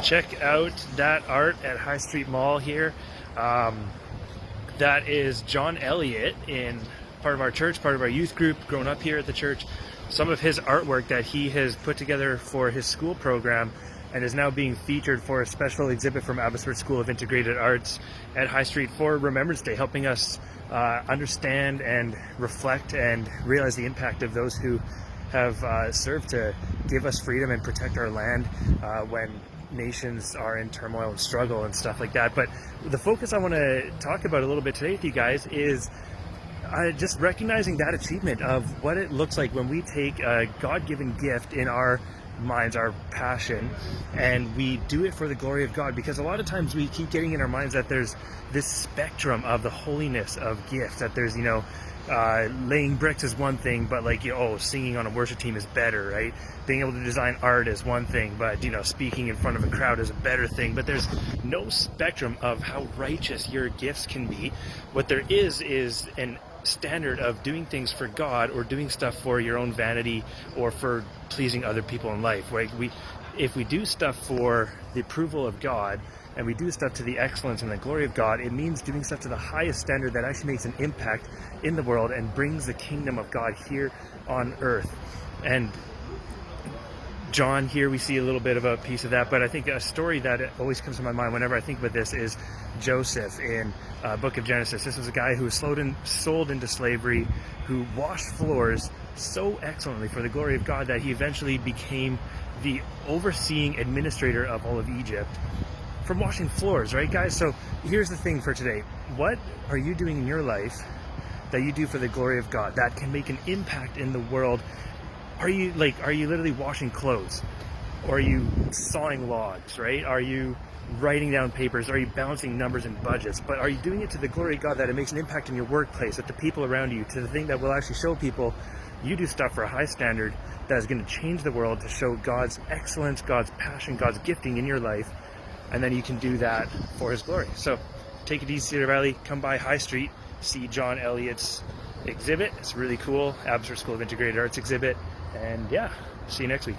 check out that art at High Street Mall here. That is John Elliott, in part of our church, part of our youth group, grown up here at the church. Some of his artwork that he has put together for his school program and is now being featured for a special exhibit from Abbotsford School of Integrated Arts at High Street for Remembrance Day, helping us understand and reflect and realize the impact of those who have served to give us freedom and protect our land when nations are in turmoil and struggle and stuff like that. But the focus I want to talk about a little bit today with you guys is just recognizing that achievement of what it looks like when we take a God-given gift in our minds, our passion, and we do it for the glory of God. Because a lot of times we keep getting in our minds that there's this spectrum of the holiness of gifts, that there's, laying bricks is one thing, but singing on a worship team is better, right? Being able to design art is one thing, but speaking in front of a crowd is a better thing. But there's no spectrum of how righteous your gifts can be. What there is an standard of doing things for God, or doing stuff for your own vanity or for pleasing other people in life. Right? If we do stuff for the approval of God, and we do stuff to the excellence and the glory of God, it means doing stuff to the highest standard that actually makes an impact in the world and brings the kingdom of God here on earth. And John, here we see a little bit of a piece of that, but I think a story that always comes to my mind whenever I think about this is Joseph in book of Genesis. This was a guy who was sold into slavery, who washed floors so excellently for the glory of God that he eventually became the overseeing administrator of all of Egypt from washing floors, right, guys? So here's the thing for today. What are you doing in your life that you do for the glory of God that can make an impact in the world? Are you literally washing clothes? Or are you sawing logs, right? Are you writing down papers? Are you balancing numbers and budgets? But are you doing it to the glory of God that it makes an impact in your workplace, with the people around you, to the thing that will actually show people you do stuff for a high standard that is going to change the world, to show God's excellence, God's passion, God's gifting in your life, and then you can do that for His glory. So take it easy, Cedar Valley. Come by High Street, see John Elliott's exhibit. It's really cool. Abbotsford School of Integrated Arts exhibit. And yeah, see you next week.